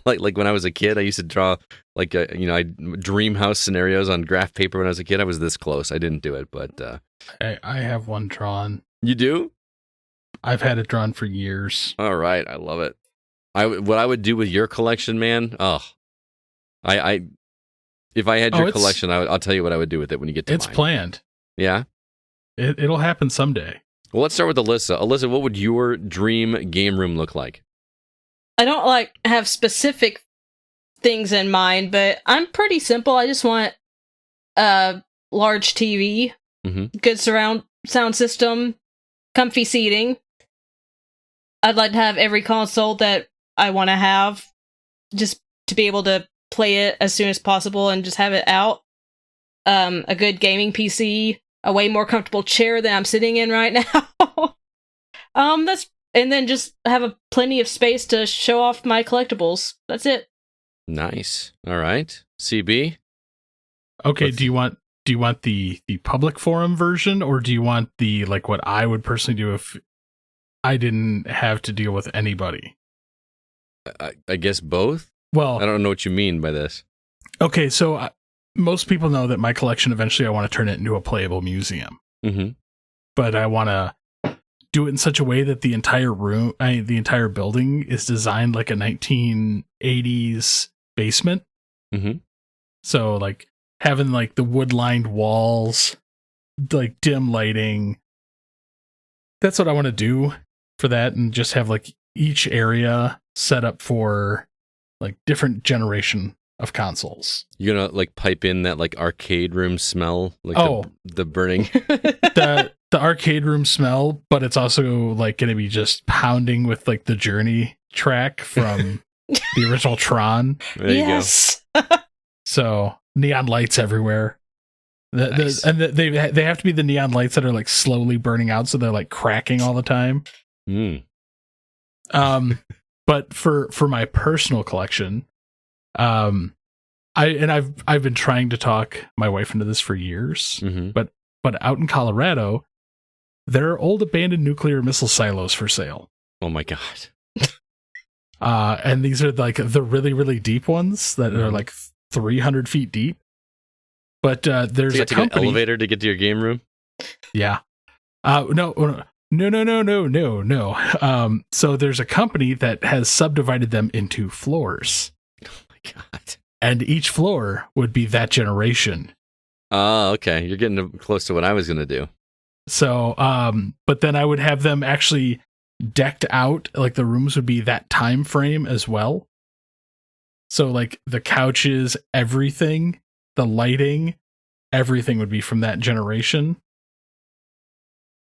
like when I was a kid, I used to draw I dream house scenarios on graph paper when I was a kid. I was this close. I didn't do it, but I have one drawn. You do? I've had it drawn for years. All right, I love it. What I would do with your collection, man. Oh, if I had your collection, I'll tell you what I would do with it when you get to it's mine. Planned. Yeah, it'll happen someday. Well, let's start with Alyssa. Alyssa, what would your dream game room look like? I don't have specific things in mind, but I'm pretty simple. I just want a large TV, good surround sound system, comfy seating. I'd like to have every console that I want to have, just to be able to play it as soon as possible and just have it out. A good gaming PC, a way more comfortable chair than I'm sitting in right now. And then just have plenty of space to show off my collectibles. That's it. Nice. All right. CB? Okay, do you want the public forum version, or do you want the what I would personally do if I didn't have to deal with anybody? I guess both? Well, I don't know what you mean by this. Okay, so most people know that my collection, eventually I want to turn it into a playable museum. Mm-hmm. But I want to do it in such a way that the entire room, the entire building is designed like a 1980s basement. Mm-hmm. So having the wood-lined walls, dim lighting. That's what I want to do for that, and just have each area set up for different generation of consoles. You're gonna pipe in that arcade room smell, the burning. the arcade room smell, but it's also going to be just pounding with the Journey track from the original Tron. There you go. So neon lights everywhere. Nice. They have to be the neon lights that are slowly burning out, so they're cracking all the time. But for my personal collection, I've been trying to talk my wife into this for years. Mm-hmm. But out in Colorado, there are old abandoned nuclear missile silos for sale. Oh my god! And these are the really, really deep ones that are 300 feet deep. But there's a company, an elevator to get to your game room. Yeah. No. So there's a company that has subdivided them into floors. Oh my god! And each floor would be that generation. Oh, okay. You're getting close to what I was going to do. So, but then I would have them actually decked out, like the rooms would be that time frame as well. So like the couches, everything, the lighting, everything would be from that generation.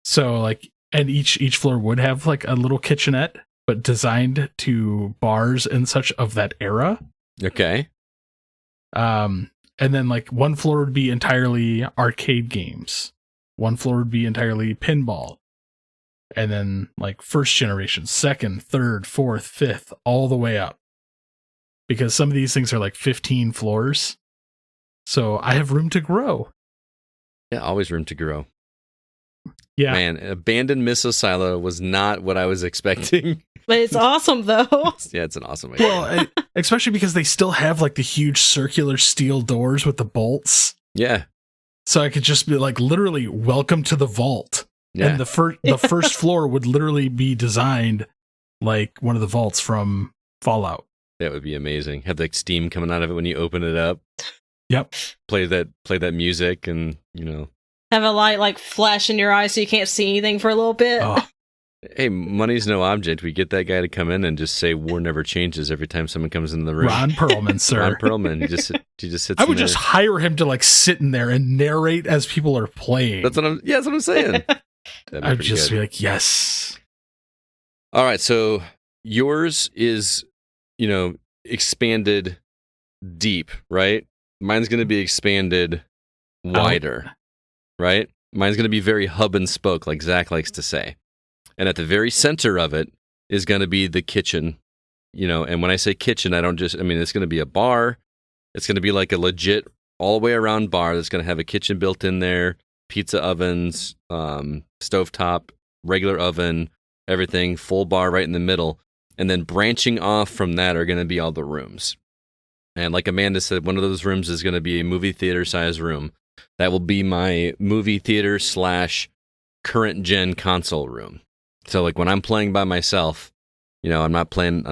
So like, and each floor would have like a little kitchenette, but designed to bars and such of that era. Okay. And then like one floor would be entirely arcade games. One floor would be entirely pinball. And then like first generation, second, third, fourth, fifth, all the way up. Because some of these things are like 15 floors. So I have room to grow. Yeah, always room to grow. Yeah. Man, abandoned missile silo was not what I was expecting. But it's awesome, though. Yeah, it's an awesome idea. Well, especially because they still have like the huge circular steel doors with the bolts. Yeah. So I could just be like, literally, welcome to the vault. Yeah. And the first floor would literally be designed like one of the vaults from Fallout. That would be amazing. Have like steam coming out of it when you open it up. Yep. Play that music and, Have a light like flash in your eyes so you can't see anything for a little bit. Oh, hey, money's no object. We get that guy to come in and just say war never changes every time someone comes into the room. Ron Perlman, sir. Ron Perlman. He just sits I would in there. just hire him to like sit in there and narrate as people are playing. That's what I'm saying. I'd just be like, yes. All right, so yours is, expanded deep, right? Mine's going to be expanded wider, right? Mine's going to be very hub and spoke, like Zach likes to say. And at the very center of it is going to be the kitchen, and when I say kitchen, it's going to be a bar. It's going to be like a legit all the way around bar that's going to have a kitchen built in there, pizza ovens, stovetop, regular oven, everything, full bar right in the middle. And then branching off from that are going to be all the rooms. And like Amanda said, one of those rooms is going to be a movie theater size room. That will be my movie theater / current gen console room. So like when I'm playing by myself, I'm not playing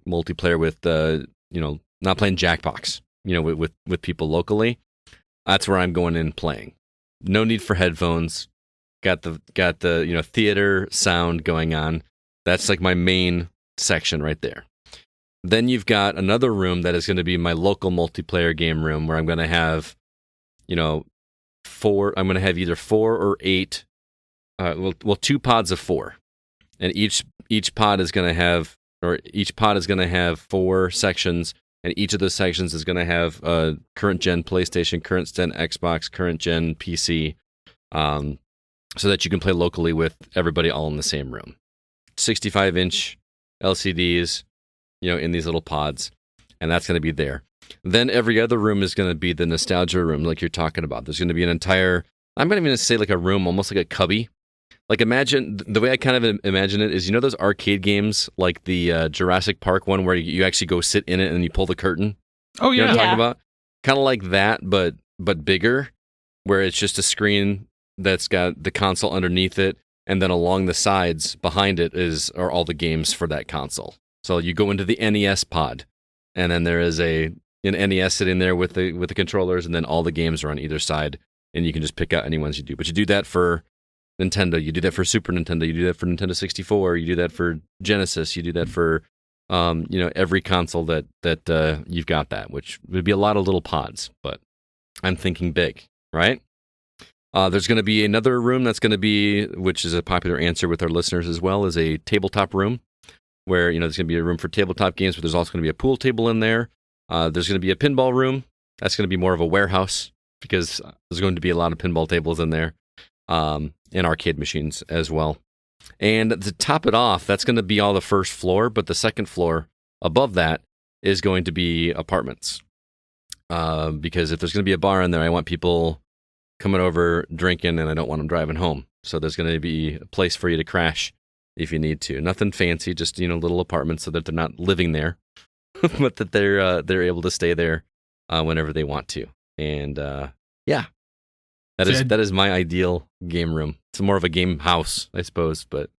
multiplayer with not playing Jackbox, with people locally. That's where I'm going in playing. No need for headphones. Got the theater sound going on. That's like my main section right there. Then you've got another room that is going to be my local multiplayer game room where I'm going to have, I'm going to have either 4 or 8, 2 pods of 4. And each pod is going to have 4 sections, and each of those sections is going to have current gen PlayStation, current gen Xbox, current gen PC, so that you can play locally with everybody all in the same room. 65-inch LCDs, in these little pods, and that's going to be there. Then every other room is going to be the nostalgia room, like you're talking about. There's going to be an entire, I'm not even going to say like a room, almost like a cubby. Like imagine, the way I kind of imagine it is, those arcade games, like the Jurassic Park one where you actually go sit in it and you pull the curtain? Oh, yeah. You know what I'm talking about? Kind of like that, but bigger, where it's just a screen that's got the console underneath it, and then along the sides behind it are all the games for that console. So you go into the NES pod, and then there is an NES sitting there with the controllers, and then all the games are on either side, and you can just pick out any ones you do. But you do that for Nintendo, you do that for Super Nintendo, you do that for Nintendo 64, you do that for Genesis, you do that for every console that you've got that, which would be a lot of little pods. But I'm thinking big, right? There's going to be another room that's going to be, which is a popular answer with our listeners as well, is a tabletop room, where there's going to be a room for tabletop games, but there's also going to be a pool table in there. There's going to be a pinball room. That's going to be more of a warehouse because there's going to be a lot of pinball tables in there, and arcade machines as well. And to top it off, that's going to be all the first floor, but the second floor above that is going to be apartments. Because if there's going to be a bar in there, I want people coming over drinking, and I don't want them driving home. So there's going to be a place for you to crash if you need to. Nothing fancy, just little apartments so that they're not living there, but that they're able to stay there whenever they want to. And that is my ideal game room. It's more of a game house, I suppose, but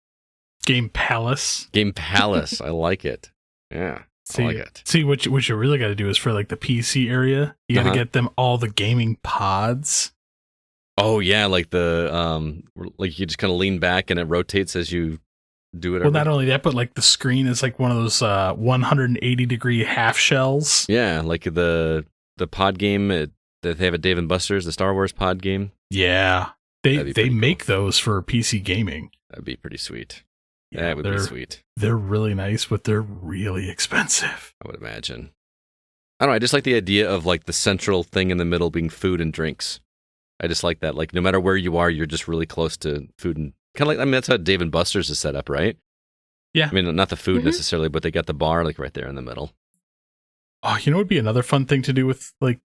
Game Palace. Game Palace. I like it. Yeah. I like it. See, what you really got to do is for like the PC area, you got to get them all the gaming pods. Oh yeah, like the like you just kind of lean back and it rotates as you do whatever. Well, not only that, but like the screen is like one of those 180-degree half shells. Yeah, like the pod game that they have at Dave & Buster's, the Star Wars pod game. Yeah. They make those for PC gaming. That'd be pretty sweet. Yeah, that would be sweet. They're really nice, but they're really expensive. I would imagine. I don't know, I just like the idea of like the central thing in the middle being food and drinks. I just like that. Like no matter where you are, you're just really close to food and kind of like, I mean, that's how Dave & Buster's is set up, right? Yeah. I mean, not the food necessarily, but they got the bar like right there in the middle. Oh, you know what would be another fun thing to do with like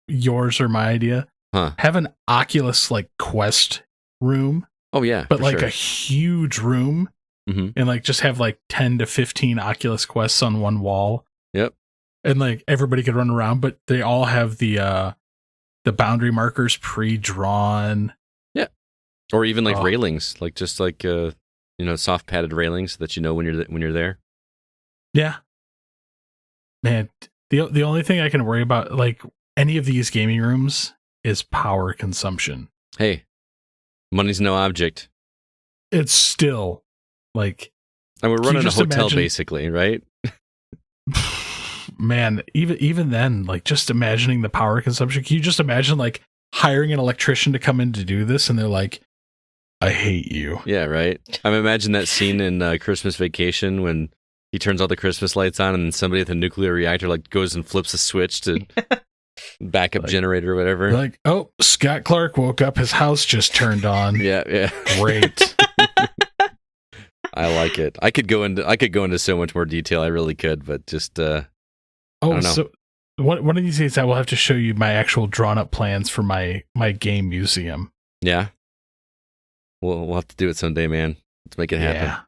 yours or my idea? Huh. Have an Oculus like Quest room. Oh yeah. But like a huge room. Mm-hmm. And like just have like 10 to 15 Oculus Quests on one wall. Yep. And like everybody could run around, but they all have the boundary markers pre-drawn. Yeah. Or even like railings, like just like soft padded railings so that you know when you're there. Yeah. Man, the only thing I can worry about like any of these gaming rooms is power consumption. Hey, money's no object. It's still like, and we're running a hotel basically, right? Man, even then, like just imagining the power consumption. Can you just imagine like hiring an electrician to come in to do this, and they're like, "I hate you." Yeah, right. I mean, imagine that scene in Christmas Vacation when he turns all the Christmas lights on, and then somebody at the nuclear reactor like goes and flips a switch to backup generator or whatever. Like, oh, Scott Clark woke up, his house just turned on. Yeah. Great. I like it. I could go into so much more detail. I really could, but just I don't know. So one of these days I will have to show you my actual drawn up plans for my game museum. Yeah. We'll have to do it someday, man. Let's make it happen. Yeah.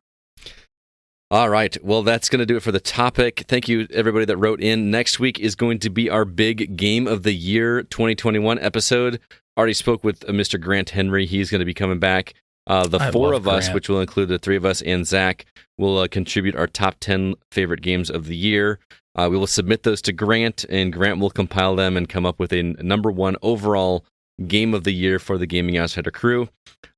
All right. Well, that's going to do it for the topic. Thank you, everybody that wrote in. Next week is going to be our big Game of the Year 2021 episode. Already spoke with Mr. Grant Henry. He's going to be coming back. The four of us, which will include the three of us and Zach, will contribute our top 10 favorite games of the year. We will submit those to Grant, and Grant will compile them and come up with a number one overall game of the year for the Gaming Outsider crew.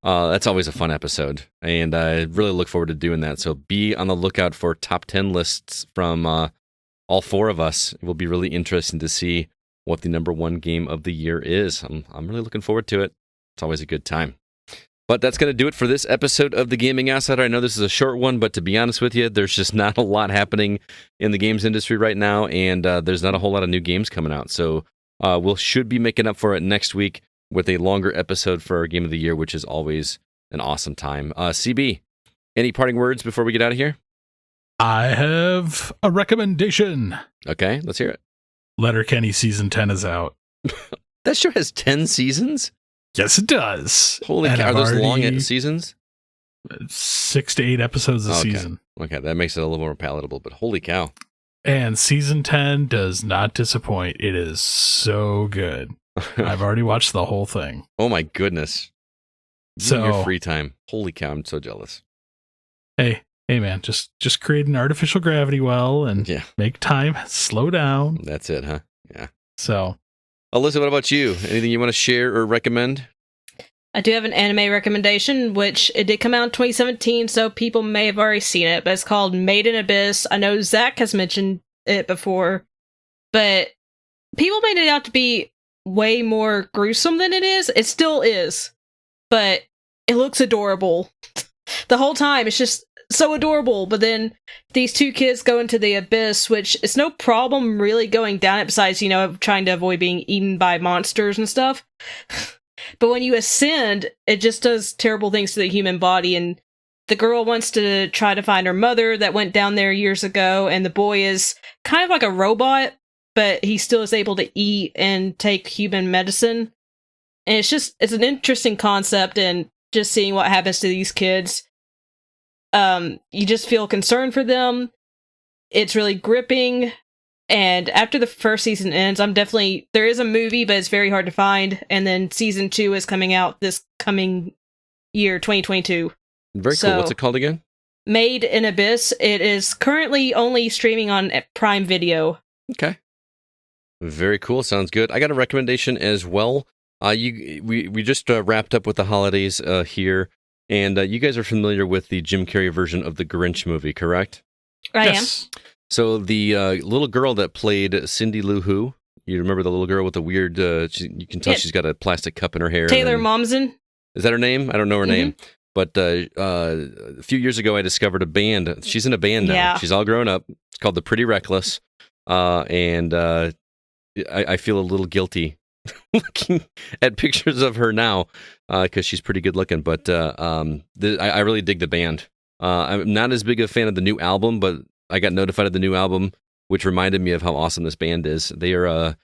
That's always a fun episode, and I really look forward to doing that. So be on the lookout for top 10 lists from all four of us. It will be really interesting to see what the number one game of the year is. I'm really looking forward to it. It's always a good time. But that's going to do it for this episode of The Gaming Outsider. I know this is a short one, but to be honest with you, there's just not a lot happening in the games industry right now, and there's not a whole lot of new games coming out. So we should be making up for it next week with a longer episode for our Game of the Year, which is always an awesome time. CB, any parting words before we get out of here? I have a recommendation. Okay, let's hear it. Letterkenny Season 10 is out. That show has 10 seasons? Yes, it does. Holy cow, are those long seasons? 6 to 8 episodes a season. Okay, that makes it a little more palatable, but holy cow. And Season 10 does not disappoint. It is so good. I've already watched the whole thing. Oh my goodness. So your free time. Holy cow, I'm so jealous. Hey man, just create an artificial gravity well and make time slow down. That's it, huh? Yeah. So Alyssa, what about you? Anything you want to share or recommend? I do have an anime recommendation, which it did come out in 2017, so people may have already seen it, but it's called Made in Abyss. I know Zach has mentioned it before, but people made it out to be way more gruesome than it is. It still is, but it looks adorable. The whole time, it's just so adorable, but then these two kids go into the abyss, which is no problem really going down it, besides, trying to avoid being eaten by monsters and stuff. But when you ascend, it just does terrible things to the human body, and the girl wants to try to find her mother that went down there years ago, and the boy is kind of like a robot, but he still is able to eat and take human medicine. And it's an interesting concept, and just seeing what happens to these kids. You just feel concerned for them. It's really gripping. And after the first season ends, there is a movie, but it's very hard to find. And then season 2 is coming out this coming year, 2022. Very cool. What's it called again? Made in Abyss. It is currently only streaming on Prime Video. Okay. Very cool. Sounds good. I got a recommendation as well. We just wrapped up with the holidays here. And you guys are familiar with the Jim Carrey version of the Grinch movie, correct? I am. So the little girl that played Cindy Lou Who, you remember the little girl with the weird, you can tell she's got a plastic cup in her hair. Taylor Momsen. Is that her name? I don't know her name. But a few years ago, I discovered a band. She's in a band now. Yeah. She's all grown up. It's called The Pretty Reckless. And I feel a little guilty looking at pictures of her now because she's pretty good looking. But I really dig the band. I'm not as big a fan of the new album, but I got notified of the new album, which reminded me of how awesome this band is. They are...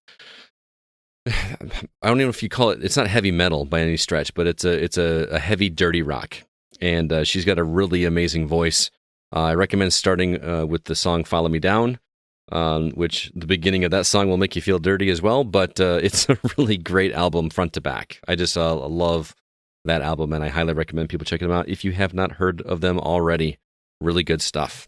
I don't even know if you call it. It's not heavy metal by any stretch, but it's a heavy, dirty rock. And she's got a really amazing voice. I recommend starting with the song "Follow Me Down," which the beginning of that song will make you feel dirty as well. But it's a really great album, front to back. I just love that album, and I highly recommend people checking them out if you have not heard of them already. Really good stuff.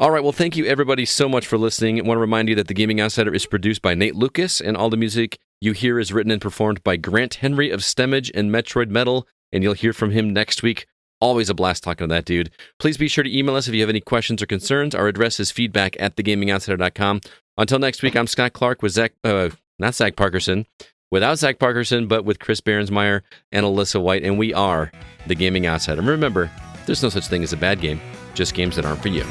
All right, well, thank you everybody so much for listening. I want to remind you that The Gaming Outsider is produced by Nate Lucas, and all the music you hear is written and performed by Grant Henry of Stemmage and Metroid Metal, and you'll hear from him next week. Always a blast talking to that dude. Please be sure to email us if you have any questions or concerns. Our address is feedback@thegamingoutsider.com. Until next week, I'm Scott Clark with not Zach Parkerson, without Zach Parkerson, but with Chris Behrensmeyer and Alyssa White, and we are The Gaming Outsider. And remember, there's no such thing as a bad game, just games that aren't for you.